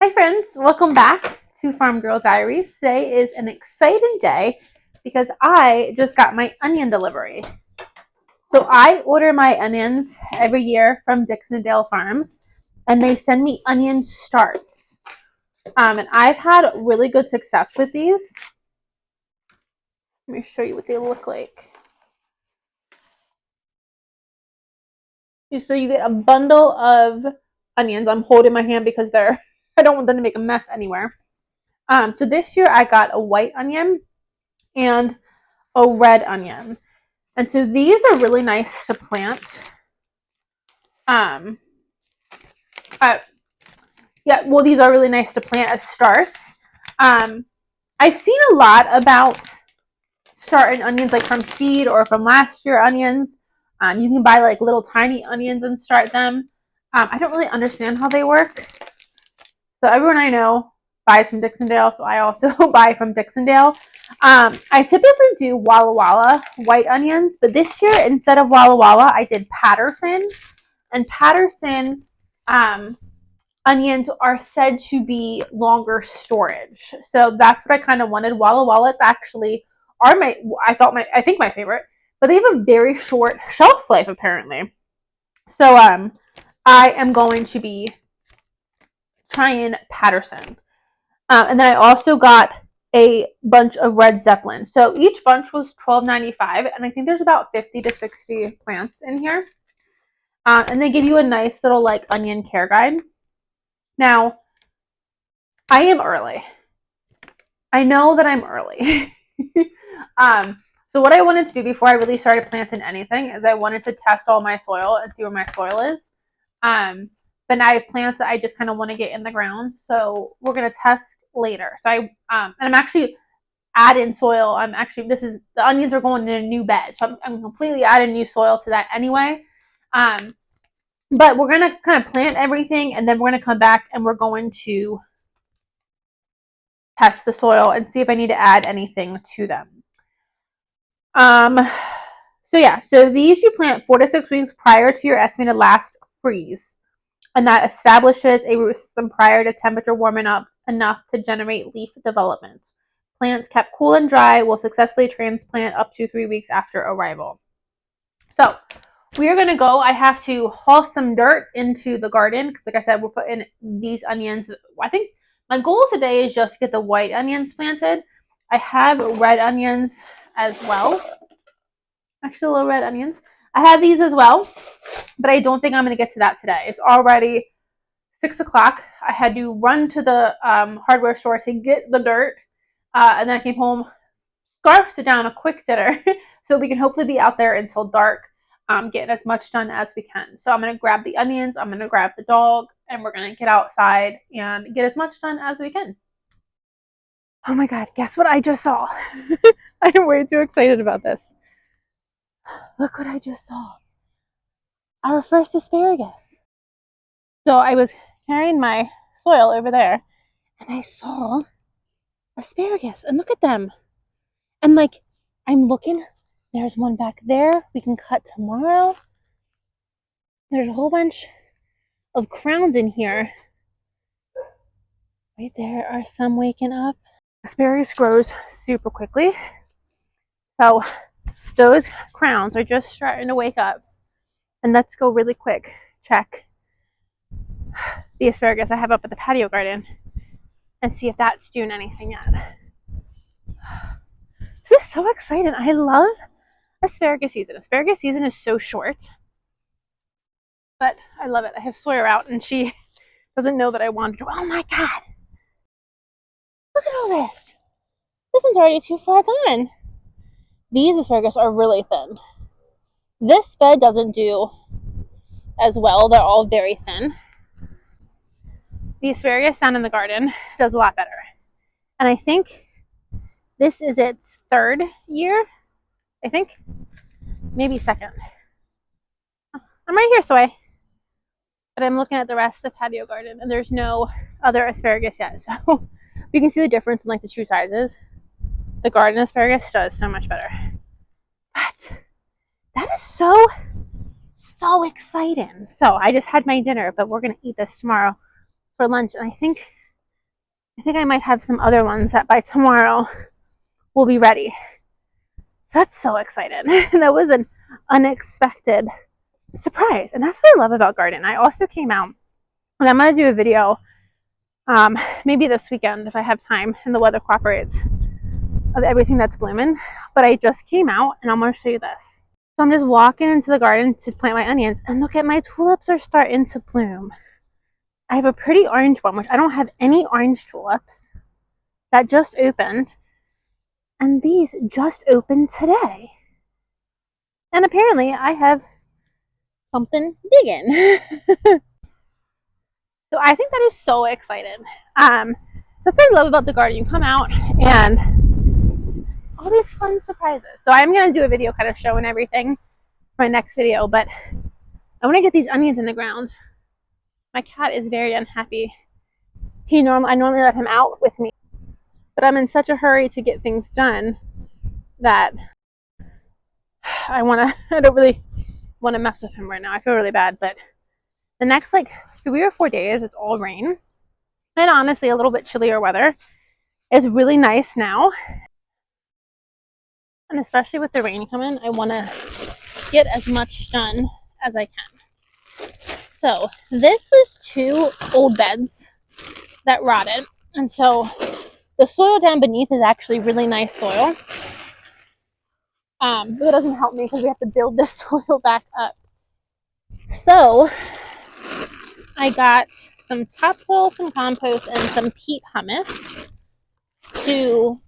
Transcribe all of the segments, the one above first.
Hi friends, welcome back to Farm Girl Diaries. Today is an exciting day because I just got my onion delivery. So I order my onions every year from Dixondale Farms and they send me onion starts. And I've had really good success with these. Let me show you what they look like. So you get a bundle of onions. I'm holding my hand because I don't want them to make a mess anywhere. So this year I got a white onion and a red onion. And so these are really nice to plant. These are really nice to plant as starts. I've seen a lot about starting onions like from seed or from last year onions. You can buy like little tiny onions and start them. I don't really understand how they work. So everyone I know buys from Dixondale, so I also buy from Dixondale. I typically do Walla Walla white onions, but this year instead of Walla Walla, I did Patterson. And Patterson onions are said to be longer storage, so that's what I kind of wanted. Walla Wallas actually are I think my favorite, but they have a very short shelf life apparently. So I am going to be trying Patterson. And then I also got a bunch of Red Zeppelin. So each bunch was $12.95, and I think there's about 50 to 60 plants in here. And they give you a nice little like onion care guide. Now, I am early. I know that I'm early. So what I wanted to do before I really started planting anything is I wanted to test all my soil and see where my soil is. But now I have plants that I just kind of want to get in the ground. So we're going to test later. So and I'm actually adding soil. The onions are going in a new bed. So I'm completely adding new soil to that anyway. But we're going to kind of plant everything and then we're going to come back and we're going to test the soil and see if I need to add anything to them. So these you plant 4 to 6 weeks prior to your estimated last freeze. And that establishes a root system prior to temperature warming up enough to generate leaf development. Plants kept cool and dry will successfully transplant up to 3 weeks after arrival. So we are going to go. I have to haul some dirt into the garden because, like I said, we're putting these onions. I think my goal today is just to get the white onions planted. I have red onions as well. Actually, little red onions. I have these as well, but I don't think I'm going to get to that today. It's already 6 o'clock. I had to run to the hardware store to get the dirt, and then I came home, scarfed down a quick dinner, so we can hopefully be out there until dark, getting as much done as we can. So I'm going to grab the onions, I'm going to grab the dog, and we're going to get outside and get as much done as we can. Oh my god, guess what I just saw? I am way too excited about this. Look what I just saw. Our first asparagus. So I was carrying my soil over there and I saw asparagus and look at them. And like, I'm looking, there's one back there we can cut tomorrow. There's a whole bunch of crowns in here. Right there are some waking up. Asparagus grows super quickly. So those crowns are just starting to wake up. And let's go really quick, check the asparagus I have up at the patio garden and see if that's doing anything yet. This is so exciting. I love asparagus season. Asparagus season is so short, but I love it. I have Sawyer out and she doesn't know that I wanted to. Oh my god. Look at all this. This one's already too far gone. These asparagus are really thin. This bed doesn't do as well. They're all very thin. The asparagus down in the garden does a lot better. And I think this is its 3rd year. I think. Maybe 2nd. I'm right here, Soy. But I'm looking at the rest of the patio garden and there's no other asparagus yet. So you can see the difference in like the true sizes. The garden asparagus does so much better. But that is so exciting. So I just had my dinner, but we're going to eat this tomorrow for lunch. And I think I think I might have some other ones that by tomorrow will be ready. That's so excited. That was an unexpected surprise. And that's what I love about garden. I also came out, and I'm going to do a video maybe this weekend if I have time and the weather cooperates, of everything that's blooming. But I just came out and I'm going to show you this. So I'm just walking into the garden to plant my onions, and look at my tulips are starting to bloom. I have a pretty orange one, which I don't have any orange tulips, that just opened. And these just opened today. And apparently I have something digging. So I think that is so exciting. So that's what I love about the garden. You come out and all these fun surprises. So I'm going to do a video kind of showing everything for my next video, but I want to get these onions in the ground. My cat is very unhappy. I normally let him out with me, but I'm in such a hurry to get things done that I don't really want to mess with him right now. I feel really bad, but the next like 3 or 4 days, it's all rain. And honestly, a little bit chillier weather. It's really nice now. And especially with the rain coming, I want to get as much done as I can. So this was 2 old beds that rotted. And so the soil down beneath is actually really nice soil. But it doesn't help me because we have to build this soil back up. So I got some topsoil, some compost, and some peat humus to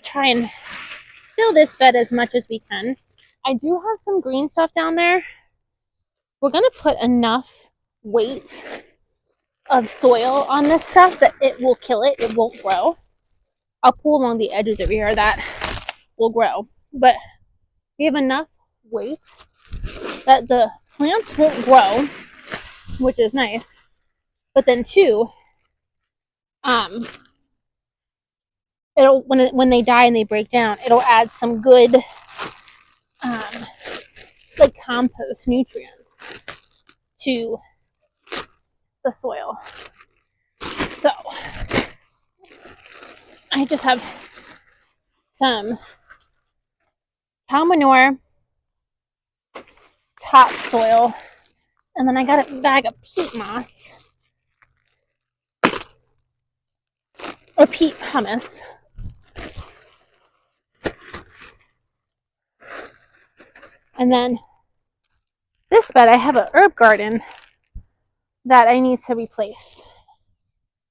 try and fill this bed as much as we can. I do have some green stuff down there. We're going to put enough weight of soil on this stuff that it will kill it. It won't grow. I'll pull along the edges over here that will grow. But we have enough weight that the plants won't grow, which is nice. But then 2, it'll when they die and they break down, it'll add some good like compost nutrients to the soil. So I just have some cow manure, topsoil, and then I got a bag of peat moss or peat humus. And then this bed, I have an herb garden that I need to replace.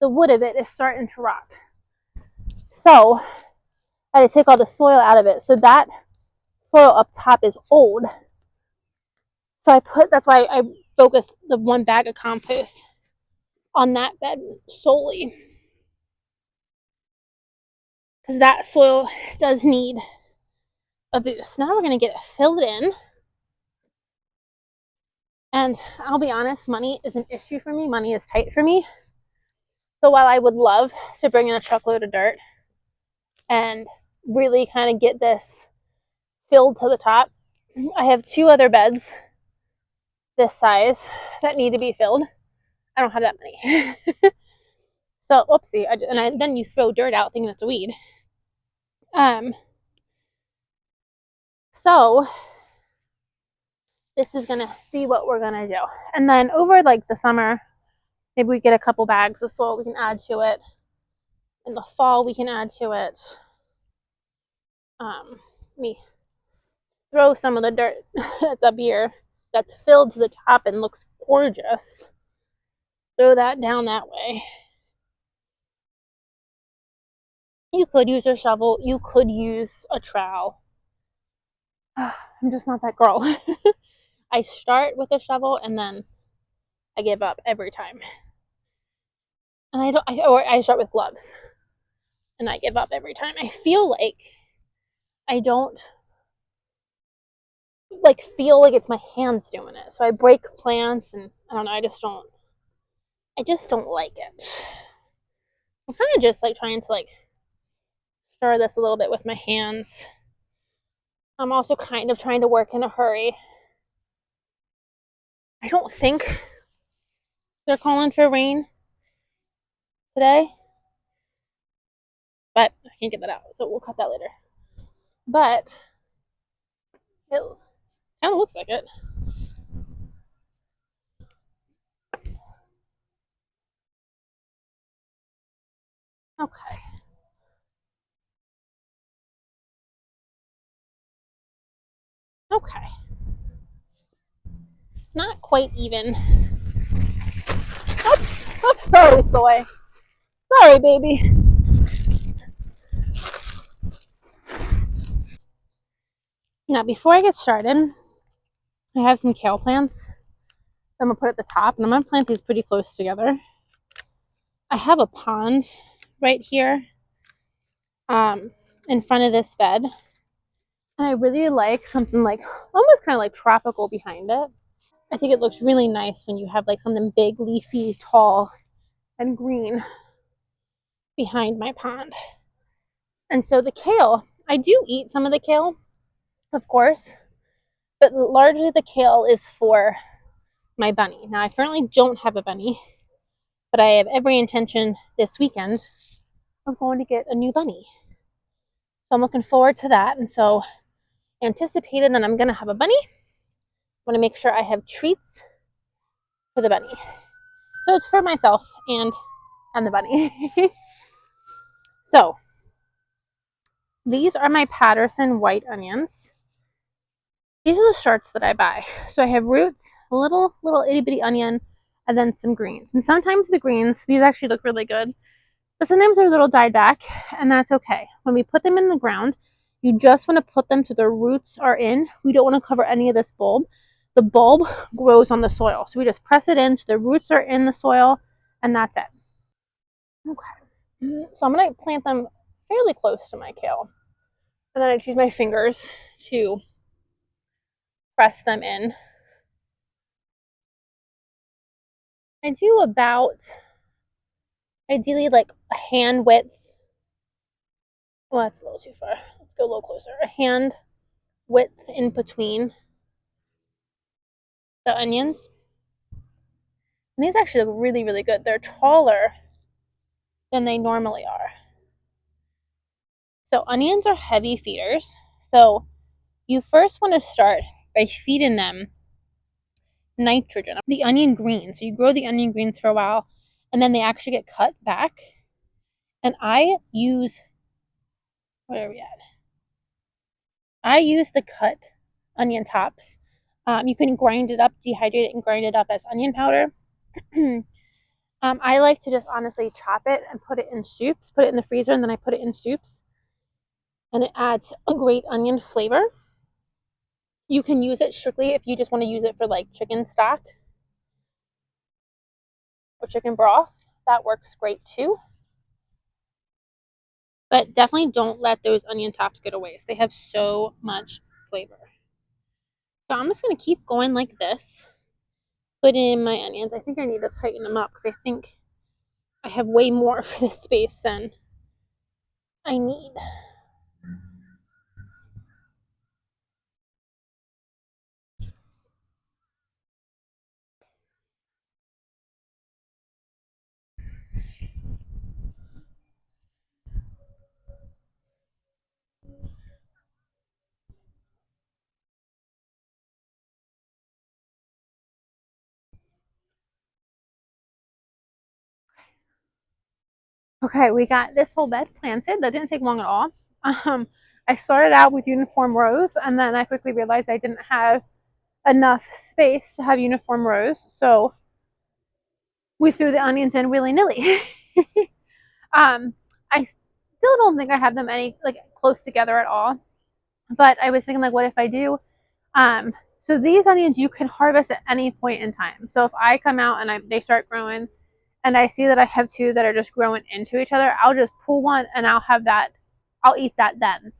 The wood of it is starting to rot. So I had to take all the soil out of it. So that soil up top is old. So that's why I focused the 1 bag of compost on that bed solely. Because that soil does need a boost. Now we're going to get it filled in. And I'll be honest, money is an issue for me. Money is tight for me. So while I would love to bring in a truckload of dirt and really kind of get this filled to the top, I have 2 other beds this size that need to be filled. I don't have that many. So, oopsie. Then you throw dirt out thinking it's a weed. So this is gonna be what we're gonna do. And then over like the summer, maybe we get a couple bags of soil we can add to it. In the fall, we can add to it. Me throw some of the dirt that's up here that's filled to the top and looks gorgeous. Throw that down that way. You could use a shovel. You could use a trowel. I'm just not that girl. I start with a shovel and then I give up every time. And I start with gloves and I give up every time. I feel like I don't feel like it's my hands doing it. So I break plants and I don't know, I just don't like it. I'm kind of just like trying to like stir this a little bit with my hands. I'm also kind of trying to work in a hurry. I don't think they're calling for rain today, but I can't get that out, so we'll cut that later. But it kind of looks like it. Okay. Okay. Not quite even. Oops. Oops. Sorry, Soy. Sorry, baby. Now, before I get started, I have some kale plants I'm going to put at the top, and I'm going to plant these pretty close together. I have a pond right here in front of this bed. And I really like something like almost kind of like tropical behind it. I think it looks really nice when you have like something big, leafy, tall, and green behind my pond. And so the kale, I do eat some of the kale, of course, but largely the kale is for my bunny. Now, I currently don't have a bunny, but I have every intention this weekend of going to get a new bunny. So I'm looking forward to that. And so anticipated that I'm going to have a bunny. I want to make sure I have treats for the bunny. So it's for myself and the bunny. So these are my Patterson white onions. These are the starts that I buy. So I have roots, a little itty bitty onion, and then some greens. And sometimes the greens, these actually look really good, but sometimes they're a little dyed back, and that's okay. When we put them in the ground, you just want to put them to the roots are in. We don't want to cover any of this bulb. The bulb grows on the soil. So we just press it in so the roots are in the soil, and that's it. Okay. So I'm going to plant them fairly close to my kale. And then I just use my fingers to press them in. I do about, ideally, like a hand width. Well, that's a little too far. Let's go a little closer. A hand width in between the onions. And these actually look really, really good. They're taller than they normally are. So onions are heavy feeders. So you first want to start by feeding them nitrogen, the onion greens. So you grow the onion greens for a while, and then they actually get cut back. And I use, where are we at? I use the cut onion tops. You can grind it up, dehydrate it, and grind it up as onion powder. I like to just honestly chop it and put it in soups, put it in the freezer, and then I put it in soups. And it adds a great onion flavor. You can use it strictly if you just want to use it for like chicken stock or chicken broth. That works great too. But definitely don't let those onion tops go to waste. They have so much flavor. So I'm just going to keep going like this. Put in my onions. I think I need to tighten them up because I think I have way more for this space than I need. Okay, we got this whole bed planted. That didn't take long at all. I started out with uniform rows, and then I quickly realized I didn't have enough space to have uniform rows, so we threw the onions in willy-nilly. I still don't think I have them any like close together at all, but I was thinking like, what if I do? So these onions you can harvest at any point in time. So if I come out and they start growing, and I see that I have two that are just growing into each other, I'll just pull one and I'll have that. I'll eat that then.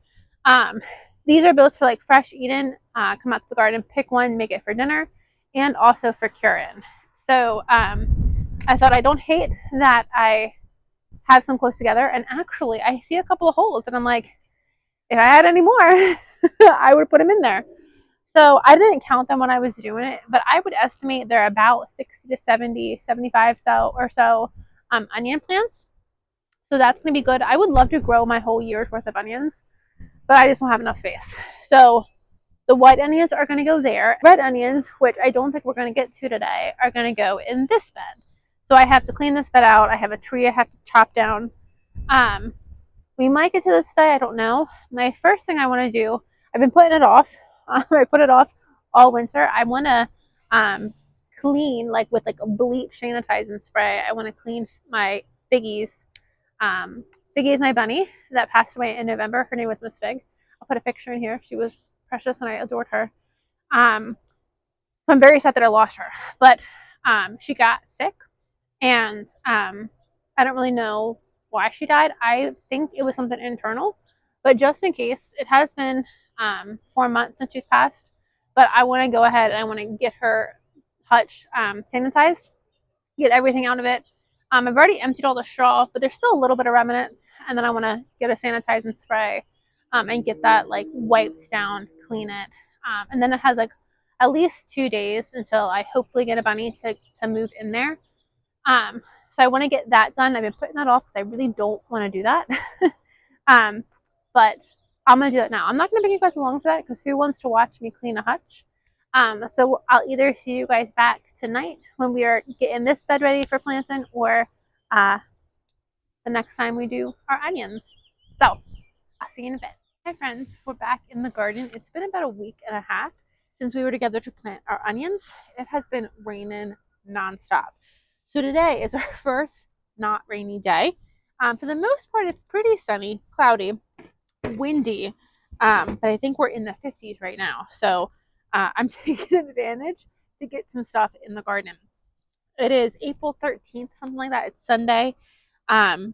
These are both for like fresh eating. Come out to the garden, pick one, make it for dinner, and also for curing. So I thought I don't hate that I have some close together. And actually, I see a couple of holes, and I'm like, if I had any more, I would put them in there. So I didn't count them when I was doing it, but I would estimate they're about 60 to 70, 75 or so onion plants. So that's going to be good. I would love to grow my whole year's worth of onions, but I just don't have enough space. So the white onions are going to go there. Red onions, which I don't think we're going to get to today, are going to go in this bed. So I have to clean this bed out. I have a tree I have to chop down. We might get to this today. I don't know. My first thing I want to do, I've been putting it off. I put it off all winter. I want to clean, like with like a bleach sanitizing spray. I want to clean my Figgies. Figgy is my bunny that passed away in November. Her name was Miss Fig. I'll put a picture in here. She was precious and I adored her. So I'm very sad that I lost her. But she got sick and I don't really know why she died. I think it was something internal. But just in case, it has been 4 months since she's passed. But I want to go ahead and I want to get her hutch sanitized, get everything out of it. I've already emptied all the straw, but there's still a little bit of remnants. And then I want to get a sanitizing spray and get that like wiped down, clean it. And then it has like at least 2 days until I hopefully get a bunny to move in there. So I want to get that done. I've been putting that off because I really don't want to do that. But I'm going to do it now. I'm not going to bring you guys along for that because who wants to watch me clean a hutch? So I'll either see you guys back tonight when we are getting this bed ready for planting or the next time we do our onions. So I'll see you in a bit. Hi friends, we're back in the garden. It's been about a week and a half since we were together to plant our onions. It has been raining nonstop. So today is our first not rainy day. For the most part, it's pretty sunny, cloudy, windy, but I think we're in the 50s right now. So I'm taking advantage to get some stuff in the garden. It is April 13th, something like that. It's Sunday. And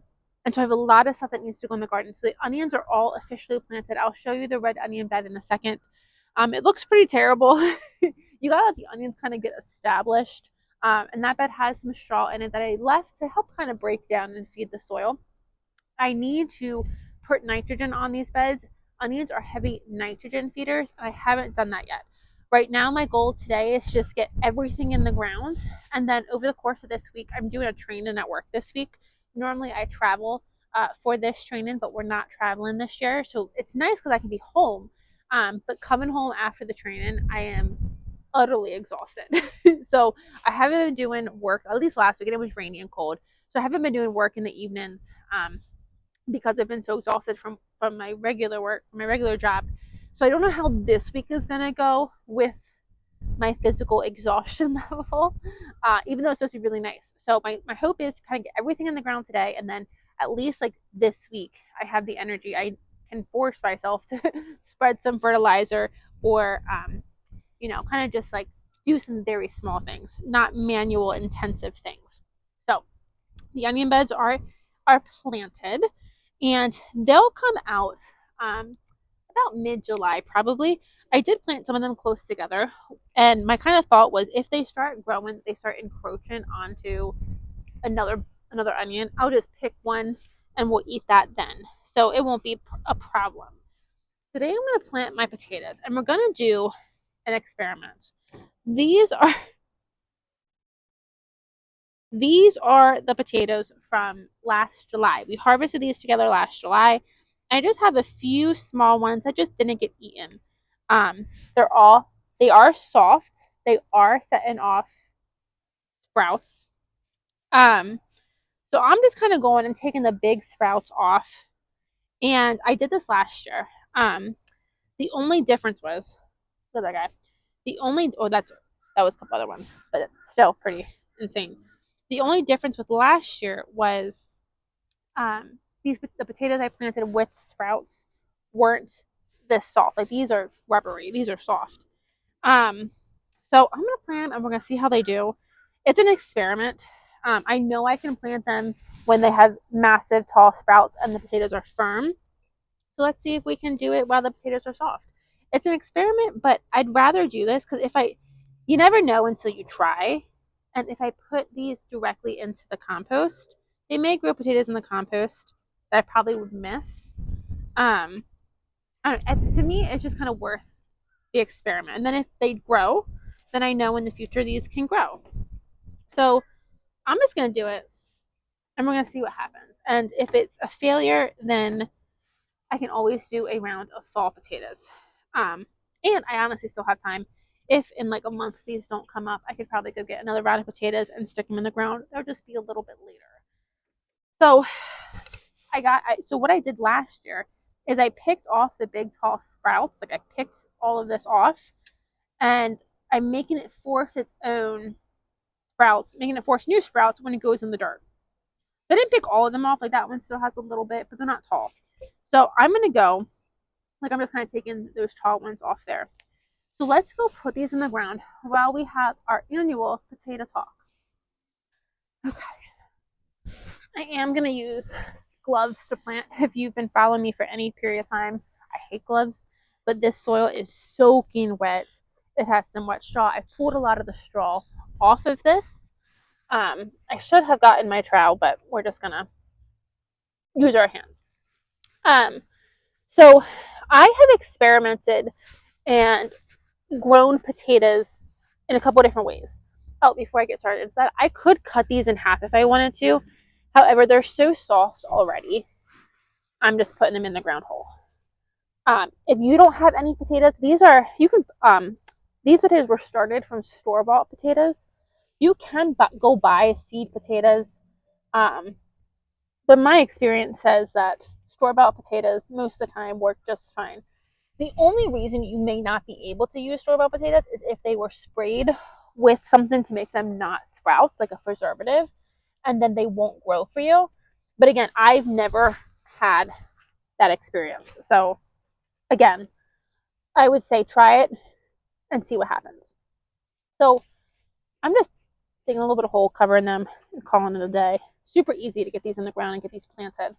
so I have a lot of stuff that needs to go in the garden. So the onions are all officially planted. I'll show you the red onion bed in a second. It looks pretty terrible. You gotta let the onions kind of get established. And that bed has some straw in it that I left to help kind of break down and feed the soil. I need to put nitrogen on these beds. Onions are heavy nitrogen feeders, and I haven't done that yet. Right now, my goal today is just get everything in the ground, and then over the course of this week, I'm doing a training at work this week. Normally, I travel for this training, but we're not traveling this year, so it's nice because I can be home. But coming home after the training, I am utterly exhausted. So I haven't been doing work, at least last week, and it was rainy and cold. So I haven't been doing work in the evenings because I've been so exhausted from my regular work, my regular job. So I don't know how this week is going to go with my physical exhaustion level, even though it's supposed to be really nice. So my hope is to kind of get everything in the ground today, and then at least like this week, I have the energy. I can force myself to spread some fertilizer or kind of just like do some very small things, not manual intensive things. So the onion beds are planted and they'll come out about mid-July probably. I did plant some of them close together, and my kind of thought was if they start growing, they start encroaching onto another onion, I'll just pick one and we'll eat that then. So it won't be a problem. Today I'm going to plant my potatoes and we're going to do an experiment. These are the potatoes from last July. We harvested these together last July. I just have a few small ones that just didn't get eaten. They are soft. They are setting off sprouts. So I'm just kind of going and taking the big sprouts off. And I did this last year. The only difference was, look at that guy. That was a couple other ones, but it's still pretty insane. The only difference with last year was the potatoes I planted with sprouts weren't this soft. Like these are rubbery. These are soft. So I'm gonna plant them and we're gonna see how they do. It's an experiment. I know I can plant them when they have massive tall sprouts and the potatoes are firm. So let's see if we can do it while the potatoes are soft. It's an experiment, but I'd rather do this because you never know until you try. And if I put these directly into the compost, they may grow potatoes in the compost that I probably would miss. To me, it's just kind of worth the experiment. And then if they grow, then I know in the future these can grow. So I'm just going to do it. and we're going to see what happens. And if it's a failure, then I can always do a round of fall potatoes. And I honestly still have time. If in like a month these don't come up, I could probably go get another round of potatoes and stick them in the ground. They'll just be a little bit later. So so what I did last year is I picked off the big tall sprouts. Like I picked all of this off, and I'm making it force its own sprouts, making it force new sprouts when it goes in the dirt. So I didn't pick all of them off. Like that one still has a little bit, but they're not tall. So I'm gonna go. Like I'm just kind of taking those tall ones off there. So let's go put these in the ground while we have our annual potato talk. Okay. I am going to use gloves to plant. If you've been following me for any period of time, I hate gloves, but this soil is soaking wet. It has some wet straw. I pulled a lot of the straw off of this. I should have gotten my trowel, but we're just going to use our hands. So I have experimented and grown potatoes in a couple of different ways. Oh, before I get started, that I could cut these in half if I wanted to. However, they're so soft already. I'm just putting them in the ground whole. If you don't have any potatoes, these potatoes were started from store-bought potatoes. You can go buy seed potatoes, but my experience says that store-bought potatoes most of the time work just fine. The only reason you may not be able to use store-bought potatoes is if they were sprayed with something to make them not sprout, like a preservative, and then they won't grow for you. But again, I've never had that experience. So again, I would say try it and see what happens. So I'm just digging a little bit of hole, covering them, and calling it a day. Super easy to get these in the ground and get these planted.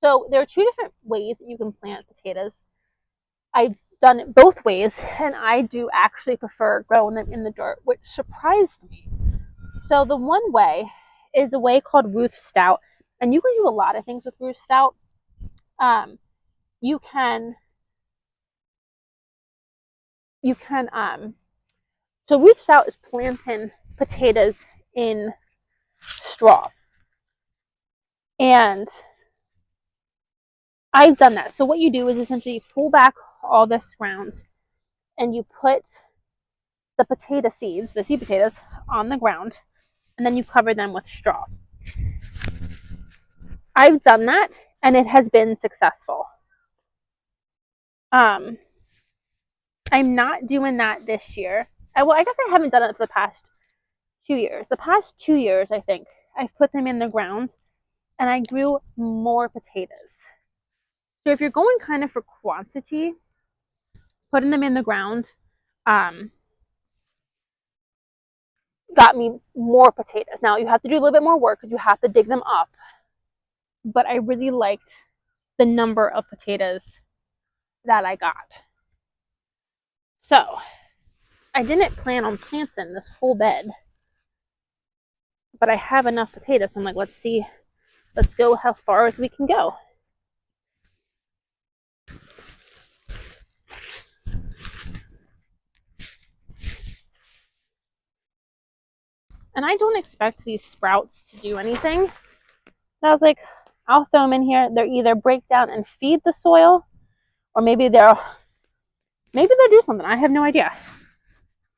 So there are two different ways that you can plant potatoes. I've done it both ways, and I do actually prefer growing them in the dirt, which surprised me. So the one way is a way called Ruth Stout, and you can do a lot of things with Ruth Stout. So Ruth Stout is planting potatoes in straw, and I've done that. So what you do is essentially you pull back all this ground, and you put the potato seeds, the seed potatoes, on the ground, and then you cover them with straw. I've done that, and it has been successful. I'm not doing that this year. I guess I haven't done it for the past 2 years. The past 2 years, I think, I've put them in the ground, and I grew more potatoes. So if you're going kind of for quantity, putting them in the ground got me more potatoes. Now you have to do a little bit more work because you have to dig them up. But I really liked the number of potatoes that I got. So I didn't plan on planting this whole bed, but I have enough potatoes. So I'm like, let's go how far as we can go. And I don't expect these sprouts to do anything. And I was like, I'll throw them in here. They'll either break down and feed the soil, or maybe they'll do something. I have no idea.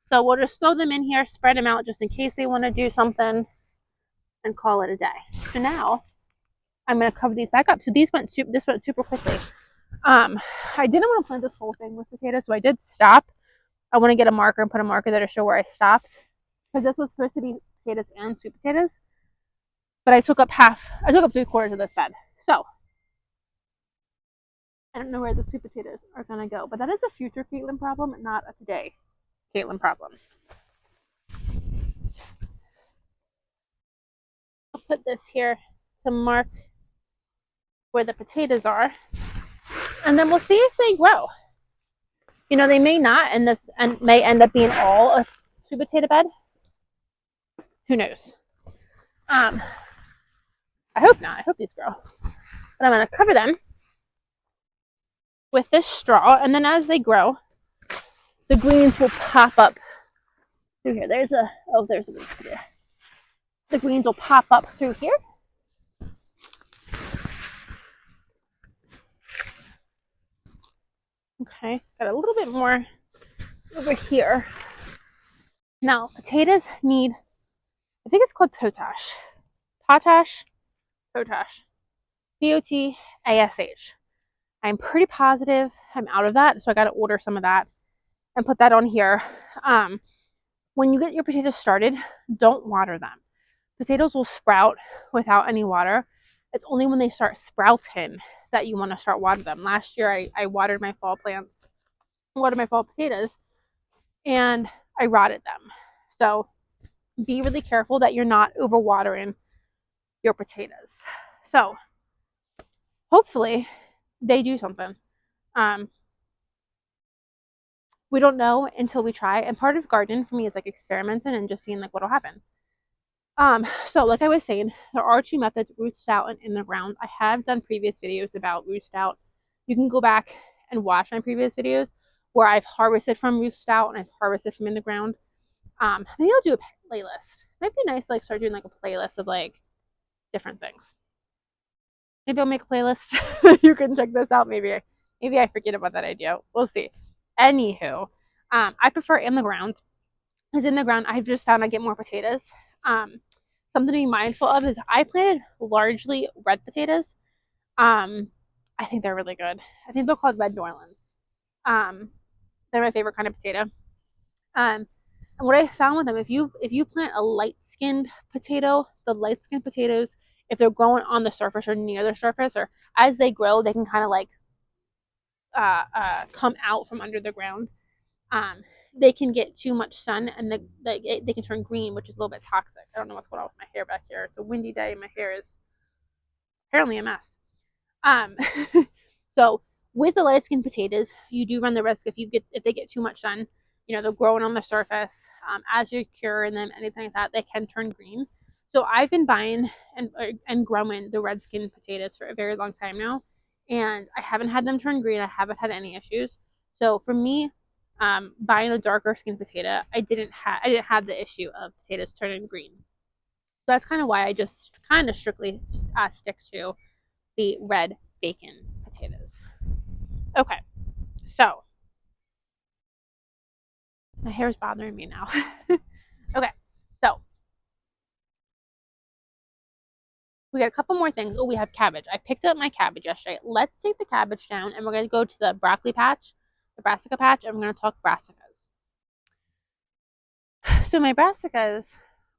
So we'll just throw them in here, spread them out just in case they want to do something, and call it a day. So now I'm going to cover these back up. So this went super quickly. I didn't want to plant this whole thing with potatoes, so I did stop. I want to get a marker and put a marker there to show where I stopped, because this was supposed to be potatoes and sweet potatoes, but I took up 3/4 of this bed. So I don't know where the sweet potatoes are going to go, but that is a future Caitlin problem, not a today Caitlin problem. I'll put this here to mark where the potatoes are, and then we'll see if they grow. You know, they may not, and this may end up being all a sweet potato bed. Who knows? I hope not. I hope these grow. But I'm going to cover them with this straw, and then as they grow, the greens will pop up through here. There's a weed there. The greens will pop up through here. Okay, got a little bit more over here. Now, potatoes need, I think it's called potash. Potash, potash. Potash. I'm pretty positive I'm out of that, so I got to order some of that and put that on here. When you get your potatoes started, don't water them. Potatoes will sprout without any water. It's only when they start sprouting that you want to start watering them. Last year, I watered my fall plants, watered my fall potatoes, and I rotted them. So be really careful that you're not overwatering your potatoes. So hopefully they do something. We don't know until we try. And part of gardening for me is like experimenting and just seeing like what'll happen. So like I was saying, there are two methods, root stout and in the ground. I have done previous videos about root stout. You can go back and watch my previous videos where I've harvested from root stout and I've harvested from in the ground. Maybe I'll do a playlist. It might be nice to like start doing like a playlist of like different things. Maybe I'll make a playlist. You can check this out. Maybe I forget about that idea. We'll see. Anywho, I prefer in the ground. Because in the ground, I've just found I get more potatoes. Something to be mindful of is I planted largely red potatoes. I think they're really good. I think they're called Red New Orleans. They're my favorite kind of potato. And what I found with them, if you plant a light-skinned potato, the light-skinned potatoes, if they're growing on the surface or near the surface, or as they grow, they can kind of like come out from under the ground. They can get too much sun and they can turn green, which is a little bit toxic. I don't know what's going on with my hair back here. It's a windy day. My hair is apparently a mess. So with the light skinned potatoes, you do run the risk if they get too much sun, they're growing on the surface. As you're curing them, anything like that, they can turn green. So I've been buying and growing the red skinned potatoes for a very long time now, and I haven't had them turn green. I haven't had any issues. So for me, buying a darker skinned potato, I didn't have the issue of potatoes turning green. So that's kind of why I just kind of strictly stick to the red bacon potatoes. Okay, so my hair is bothering me now. Okay, so we got a couple more things. Oh, we have cabbage. I picked up my cabbage yesterday. Let's take the cabbage down and we're going to go to the broccoli patch, the brassica patch, and we're going to talk brassicas. So my brassicas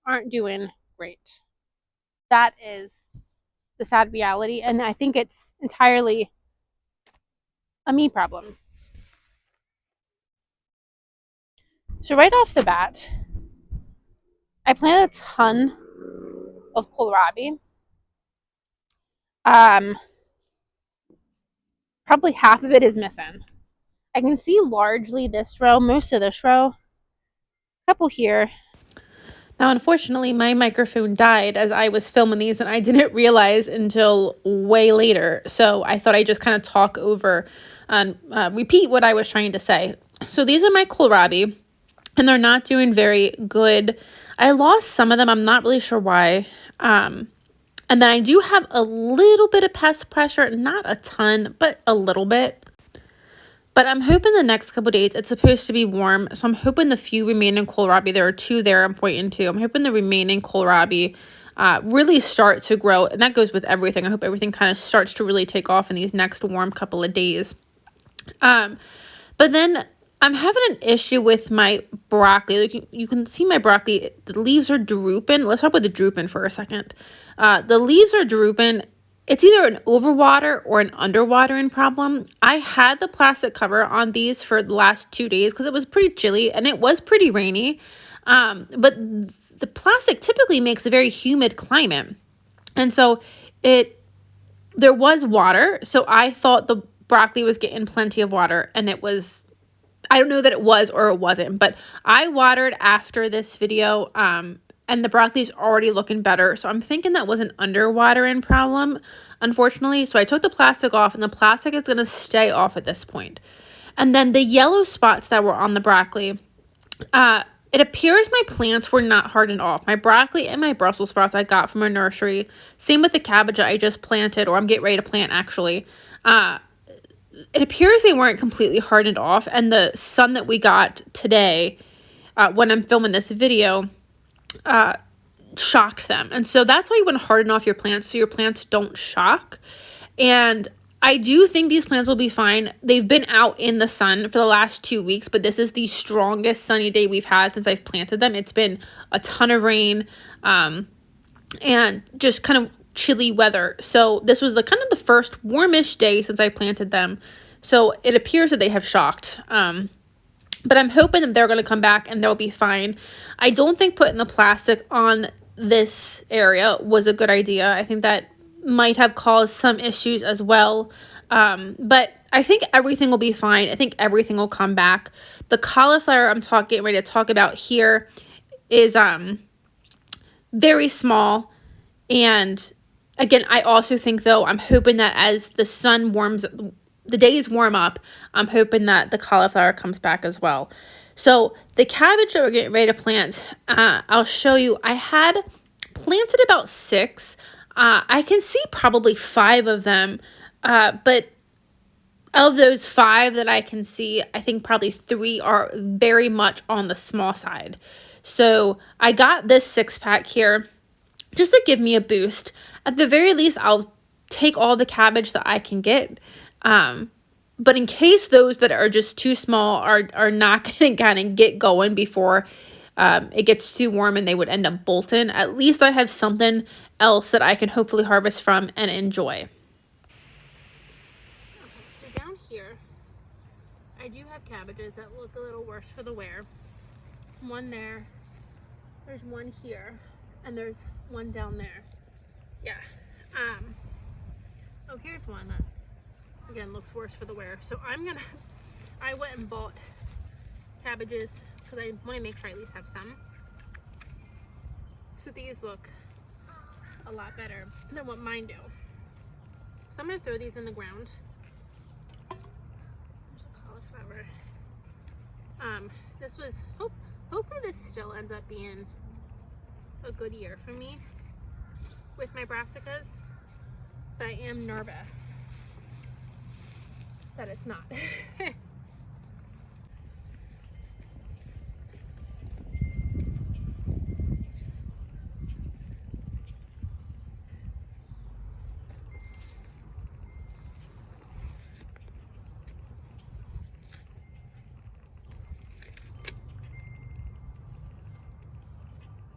aren't doing great. That is the sad reality, and I think it's entirely a me problem. So right off the bat, I planted a ton of kohlrabi. Probably half of it is missing. I can see largely this row, most of this row, a couple here. Now, unfortunately, my microphone died as I was filming these, and I didn't realize until way later. So I thought I'd just kind of talk over and repeat what I was trying to say. So these are my kohlrabi, and they're not doing very good. I lost some of them. I'm not really sure why. And then I do have a little bit of pest pressure, not a ton, but a little bit. But I'm hoping the next couple days, it's supposed to be warm. So I'm hoping the few remaining kohlrabi, there are two there I'm pointing to. I'm hoping the remaining kohlrabi really start to grow. And that goes with everything. I hope everything kind of starts to really take off in these next warm couple of days. But then I'm having an issue with my broccoli. Like you can see my broccoli, the leaves are drooping. Let's talk about the drooping for a second. The leaves are drooping. It's either an overwater or an underwatering problem. I had the plastic cover on these for the last 2 days because it was pretty chilly and it was pretty rainy. But the plastic typically makes a very humid climate. And so there was water. So I thought the broccoli was getting plenty of water, and it was, I don't know that it was or it wasn't, but I watered after this video, and the broccoli is already looking better. So I'm thinking that was an underwatering problem, unfortunately. So I took the plastic off, and the plastic is going to stay off at this point. And then the yellow spots that were on the broccoli, it appears my plants were not hardened off. My broccoli and my Brussels sprouts I got from a nursery. Same with the cabbage that I just planted, or I'm getting ready to plant actually. Uh, it appears they weren't completely hardened off, and the sun that we got today, when I'm filming this video, shocked them. And so that's why you want to harden off your plants so your plants don't shock. And I do think these plants will be fine. They've been out in the sun for the last 2 weeks, but this is the strongest sunny day we've had since I've planted them. It's been a ton of rain, and just kind of chilly weather. So this was the kind of the first warmish day since I planted them. So it appears that they have shocked. But I'm hoping that they're going to come back and they'll be fine. I don't think putting the plastic on this area was a good idea. I think that might have caused some issues as well. But I think everything will be fine. I think everything will come back. The cauliflower I'm getting ready to talk about here is very small. And again, I also think, though, I'm hoping that as the days warm up, I'm hoping that the cauliflower comes back as well. So the cabbage that we're getting ready to plant, I'll show you. I had planted about 6. I can see probably 5 of them, but of those 5 that I can see, I think probably 3 are very much on the small side. So I got this 6-pack here just to give me a boost. At the very least, I'll take all the cabbage that I can get. But in case those that are just too small are not going to kind of get going before it gets too warm and they would end up bolting, at least I have something else that I can hopefully harvest from and enjoy. Okay, so down here, I do have cabbages that look a little worse for the wear. One there, there's one here, and there's one down there. Yeah. Oh, here's one that, again, looks worse for the wear. So I went and bought cabbages because I want to make sure I at least have some. So these look a lot better than what mine do. So I'm going to throw these in the ground. There's a cauliflower. This was, hopefully this still ends up being a good year for me with my brassicas, but I am nervous that it's not.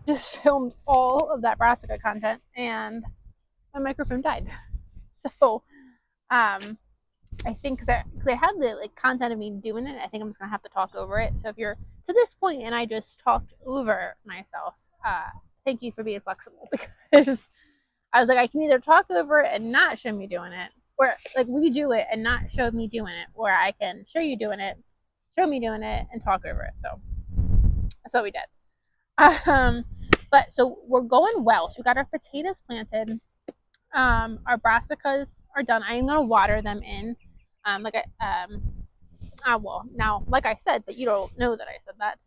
Just filmed all of that brassica content and my microphone died. So I think because I have the content of me doing it, I think I'm just gonna have to talk over it. So if you're to this point and I just talked over myself, thank you for being flexible, because I was like, I can either talk over it and not show me doing it, or redo it and not show me doing it, or I can show you doing it, show me doing it, and talk over it. So that's what we did. But so we're going well. So we got our potatoes planted. Our brassicas are done. I'm gonna water them in. Now, like I said, but you don't know that I said that.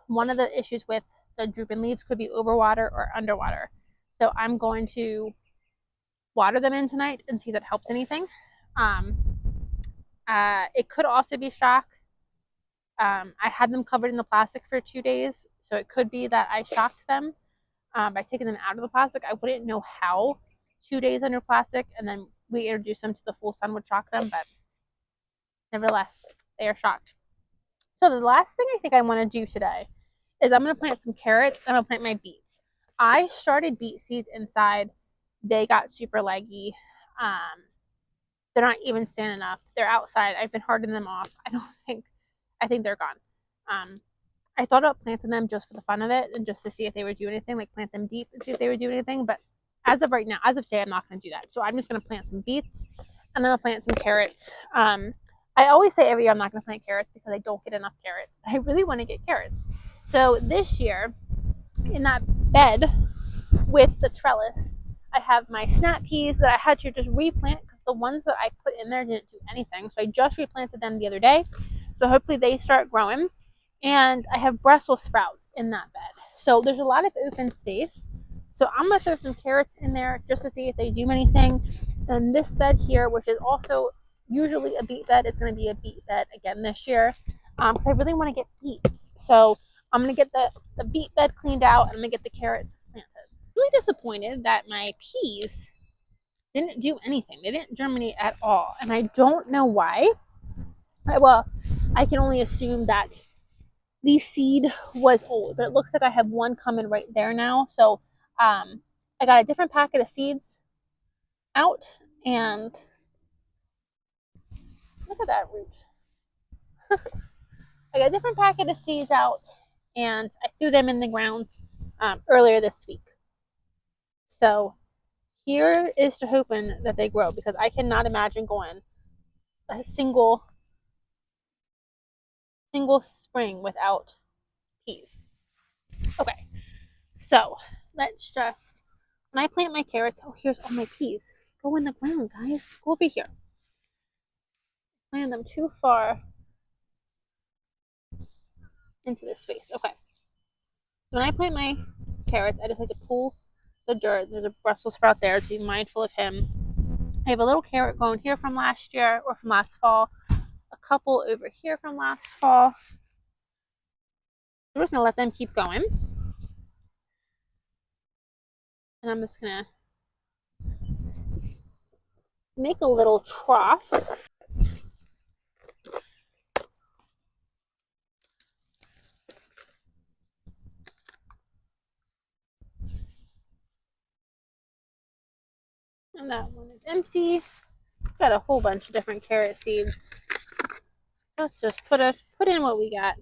One of the issues with the drooping leaves could be overwater or underwater. So I'm going to water them in tonight and see if that helps anything. It could also be shock. I had them covered in the plastic for 2 days, so it could be that I shocked them by taking them out of the plastic. I wouldn't know how 2 days under plastic and then we introduce them to the full sun would shock them, but nevertheless, they are shocked. So the last thing I think I want to do today is I'm going to plant some carrots and I'm going to plant my beets. I started beet seeds inside. They got super leggy. They're not even standing up. They're outside. I've been hardening them off. I think they're gone. I thought about planting them just for the fun of it and just to see if they would do anything, plant them deep and see if they would do anything. But as of right now, as of today, I'm not going to do that. So I'm just going to plant some beets and I'm going to plant some carrots. I always say every year I'm not going to plant carrots because I don't get enough carrots. I really want to get carrots. So this year, in that bed with the trellis, I have my snap peas that I had to just replant because the ones that I put in there didn't do anything. So I just replanted them the other day. So hopefully they start growing. and I have Brussels sprouts in that bed. So there's a lot of open space. So I'm gonna throw some carrots in there just to see if they do anything. And this bed here, which is also usually a beet bed, is gonna be a beet bed again this year. Because I really want to get beets. So I'm gonna get the beet bed cleaned out and I'm gonna get the carrots planted. I'm really disappointed that my peas didn't do anything. They didn't germinate at all. And I don't know why. Well, I can only assume that the seed was old, but it looks like I have one coming right there now. So I got a different packet of seeds out, and look at that root. I got a different packet of seeds out, and I threw them in the grounds earlier this week. So here is to hoping that they grow, because I cannot imagine going a single spring without peas. Okay, so let's just, when I plant my carrots, oh, here's all my peas. Go in the ground, guys. Go over here. Plant them too far into this space. Okay. So when I plant my carrots, I just like to pull the dirt. There's a Brussels sprout there, so be mindful of him. I have a little carrot going here from last year or from last fall. A couple over here from last fall. We're just gonna let them keep going. And I'm just gonna make a little trough. And that one is empty. Got a whole bunch of different carrot seeds. Let's just put in what we got.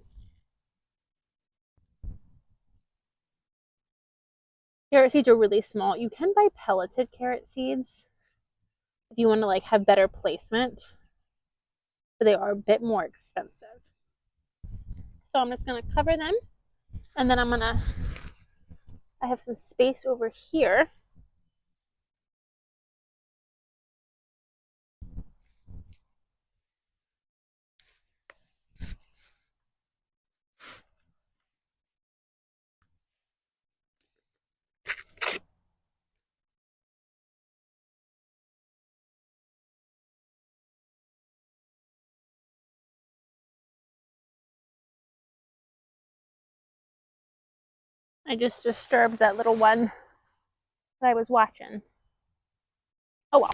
Carrot seeds are really small. You can buy pelleted carrot seeds if you want to like have better placement, but they are a bit more expensive. So I'm just gonna cover them, and then I have some space over here. I just disturbed that little one that I was watching. Oh well.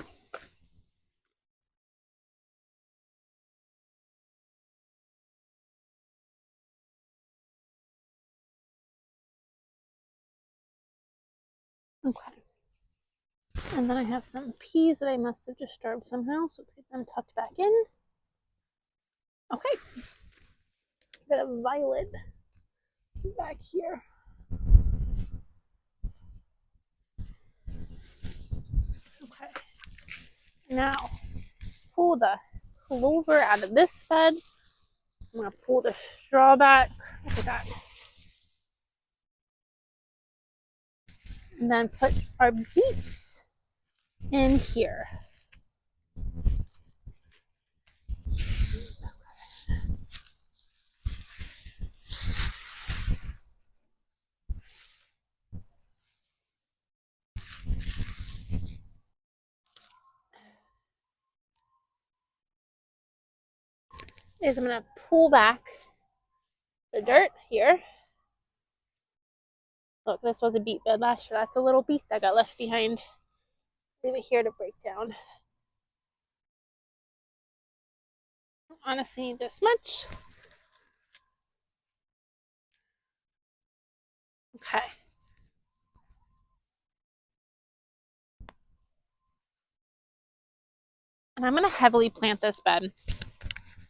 Okay. And then I have some peas that I must have disturbed somehow, so let's get them tucked back in. Okay. Got a violet back here. Okay. Now, pull the clover out of this bed. I'm going to pull the straw back. Look at that. And then put our beets in here. Is I'm going to pull back the dirt here. Look, this was a beet bed last year. That's a little beet that got left behind. Leave it here to break down. Honestly, this much. Okay. And I'm going to heavily plant this bed.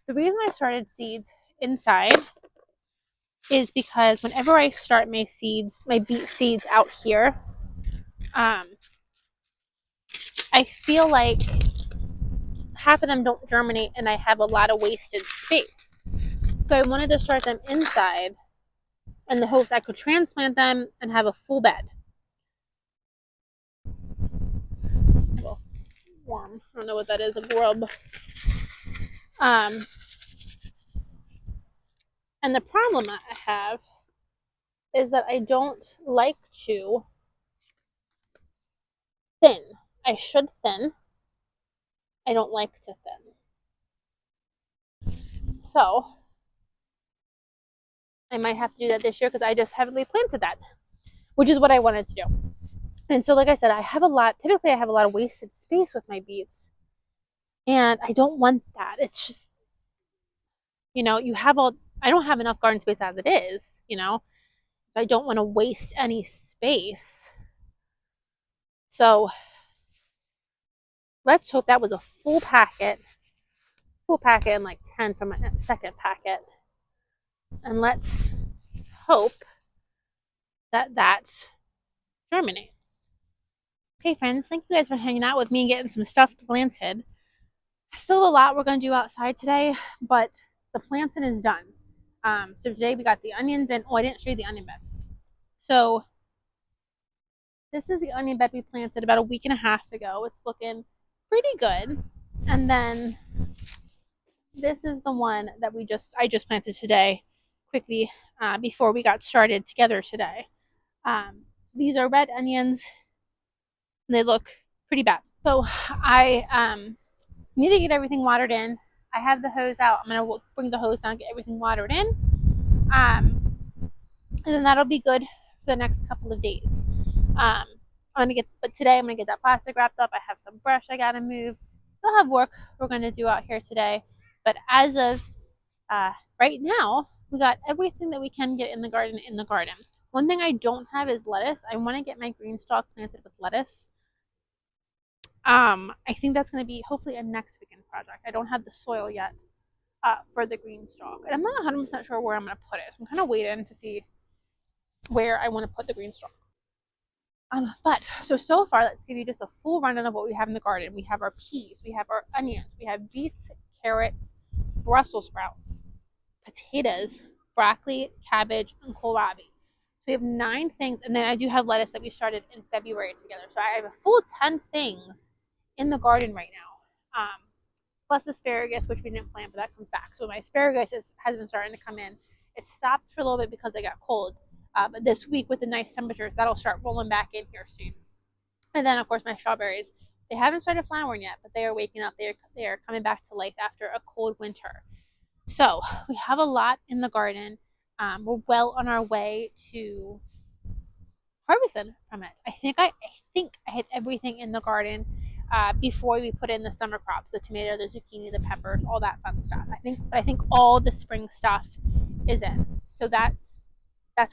The reason I started seeds inside is because whenever I start my seeds, my beet seeds out here, I feel like half of them don't germinate and I have a lot of wasted space. So I wanted to start them inside in the hopes I could transplant them and have a full bed. Well, worm. I don't know what that is, a grub. And the problem I have is that I don't like to thin. I should thin. I don't like to thin. So I might have to do that this year because I just haven't planted that, which is what I wanted to do. And so, like I said, I have a lot, typically I have a lot of wasted space with my beets. And I don't want that. It's just, I don't have enough garden space as it is, I don't want to waste any space. So let's hope that was a full packet and like 10 from my second packet. And let's hope that germinates. Okay, friends, thank you guys for hanging out with me and getting some stuff planted. Still a lot we're going to do outside today, but the planting is done. So today we got the onions in. Oh, I didn't show you the onion bed. So this is the onion bed we planted about a week and a half ago. It's looking pretty good. And then this is the one that I just planted today, quickly, before we got started together today. These are red onions, and they look pretty bad. So I need to get everything watered in. I have the hose out. I'm gonna bring the hose down, get everything watered in, and then that'll be good for the next couple of days. But today I'm gonna get that plastic wrapped up. I have some brush I gotta move. Still have work we're gonna do out here today, but as of right now, we got everything that we can get in the garden in the garden. One thing I don't have is lettuce. I want to get my green stalk planted with lettuce. I think that's going to be hopefully a next weekend project. I don't have the soil yet for the green stalk, and I'm not 100% sure where I'm going to put it. So I'm kind of waiting to see where I want to put the green stalk. But so far, let's give you just a full rundown of what we have in the garden. We have our peas, we have our onions, we have beets, carrots, Brussels sprouts, potatoes, broccoli, cabbage, and kohlrabi. So we have 9 things, and then I do have lettuce that we started in February together. So I have a full 10 things in the garden right now. Plus asparagus, which we didn't plant, but that comes back. So my asparagus has been starting to come in. It stopped for a little bit because it got cold. But this week with the nice temperatures, that'll start rolling back in here soon. And then, of course, my strawberries. They haven't started flowering yet, but they are waking up. They are coming back to life after a cold winter. So we have a lot in the garden. We're well on our way to harvesting from it. I think I had everything in the garden before we put in the summer crops: the tomato, the zucchini, the peppers, all that fun stuff. I think all the spring stuff is in. So that's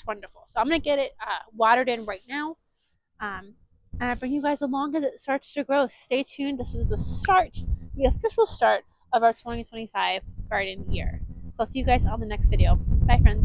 wonderful. So I'm gonna get it watered in right now. And I bring you guys along as it starts to grow. Stay tuned. This is the official start of our 2025 garden year. So I'll see you guys on the next video. Bye, friends.